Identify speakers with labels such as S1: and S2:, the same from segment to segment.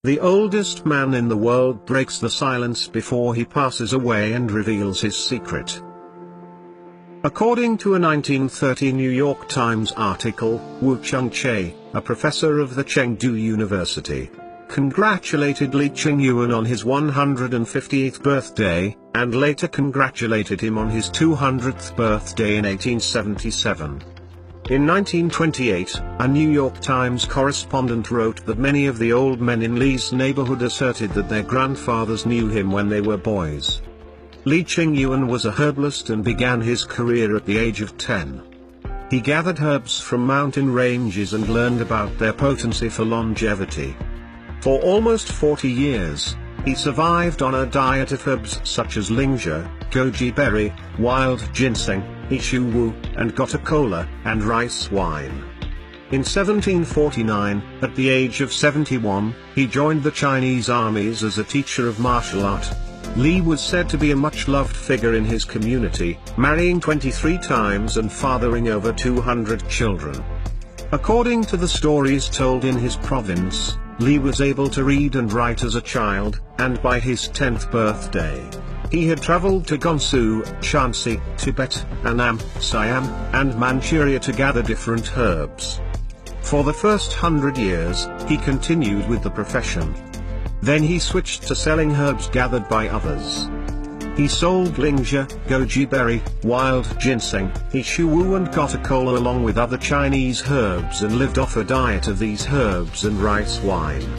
S1: The oldest man in the world breaks the silence before he passes away and reveals his secret. According to a 1930 New York Times article, Wu Chengche, a professor of the Chengdu University, congratulated Li Qingyuan on his 158th birthday, and later congratulated him on his 200th birthday in 1877. In 1928, a New York Times correspondent wrote that many of the old men in Li's neighborhood asserted that their grandfathers knew him when they were boys. Li Qingyuan was a herbalist and began his career at the age of 10. He gathered herbs from mountain ranges and learned about their potency for longevity. For almost 40 years, he survived on a diet of herbs such as lingzhi, goji berry, wild ginseng, ishu wu, and gotu kola, and rice wine. In 1749, at the age of 71, he joined the Chinese armies as a teacher of martial art. Li was said to be a much-loved figure in his community, marrying 23 times and fathering over 200 children. According to the stories told in his province, Li was able to read and write as a child, and by his 10th birthday, he had traveled to Gansu, Shanxi, Tibet, Annam, Siam, and Manchuria to gather different herbs. For the first 100 years, he continued with the profession. Then he switched to selling herbs gathered by others. He sold lingzhi, goji berry, wild ginseng, ishu wu and gotu kola along with other Chinese herbs and lived off a diet of these herbs and rice wine.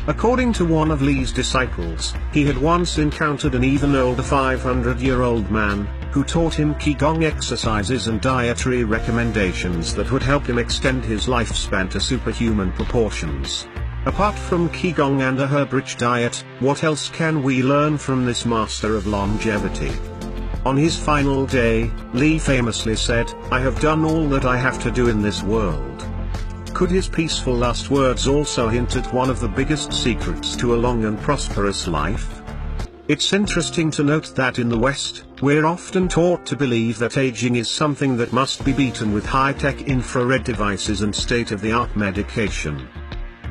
S1: According to one of Li's disciples, he had once encountered an even older 500-year-old man, who taught him Qigong exercises and dietary recommendations that would help him extend his lifespan to superhuman proportions. Apart from Qigong and a herb-rich diet, what else can we learn from this master of longevity? On his final day, Li famously said, "I have done all that I have to do in this world." Could his peaceful last words also hint at one of the biggest secrets to a long and prosperous life? It's interesting to note that in the West, we're often taught to believe that aging is something that must be beaten with high-tech infrared devices and state-of-the-art medication.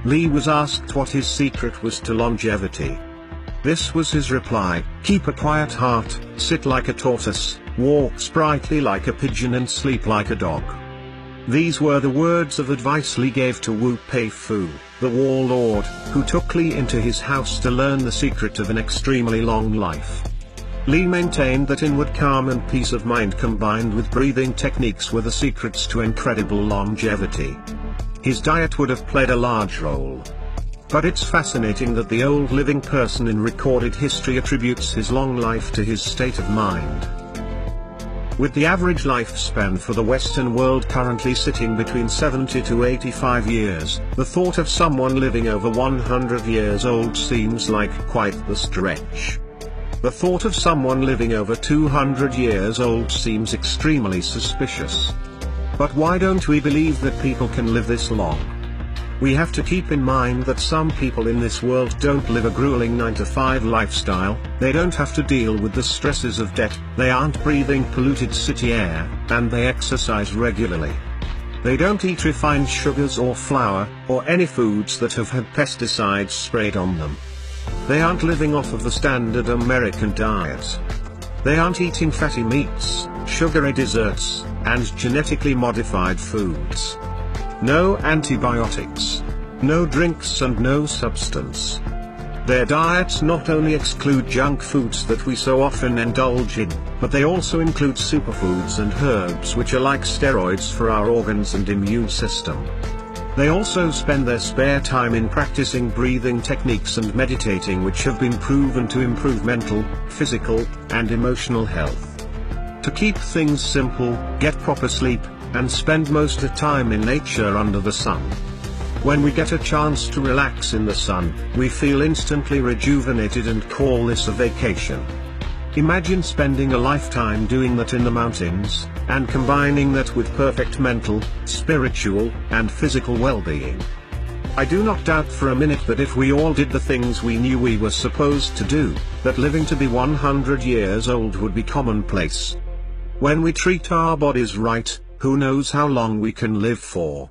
S1: Li was asked what his secret was to longevity. This was his reply: "Keep a quiet heart, sit like a tortoise, walk sprightly like a pigeon and sleep like a dog." These were the words of advice Li gave to Wu Peifu, the warlord, who took Li into his house to learn the secret of an extremely long life. Li maintained that inward calm and peace of mind combined with breathing techniques were the secrets to incredible longevity. His diet would have played a large role. But it's fascinating that the old living person in recorded history attributes his long life to his state of mind. With the average lifespan for the Western world currently sitting between 70 to 85 years, the thought of someone living over 100 years old seems like quite the stretch. The thought of someone living over 200 years old seems extremely suspicious. But why don't we believe that people can live this long? We have to keep in mind that some people in this world don't live a grueling 9-to-5 lifestyle, they don't have to deal with the stresses of debt, they aren't breathing polluted city air, and they exercise regularly. They don't eat refined sugars or flour, or any foods that have had pesticides sprayed on them. They aren't living off of the standard American diet. They aren't eating fatty meats, sugary desserts, and genetically modified foods. No antibiotics. No drinks and no substance. Their diets not only exclude junk foods that we so often indulge in, but they also include superfoods and herbs which are like steroids for our organs and immune system. They also spend their spare time in practicing breathing techniques and meditating which have been proven to improve mental, physical, and emotional health. To keep things simple, get proper sleep, and spend most of the time in nature under the sun. When we get a chance to relax in the sun, we feel instantly rejuvenated and call this a vacation. Imagine spending a lifetime doing that in the mountains, and combining that with perfect mental, spiritual, and physical well-being. I do not doubt for a minute that if we all did the things we knew we were supposed to do, that living to be 100 years old would be commonplace. When we treat our bodies right, who knows how long we can live for.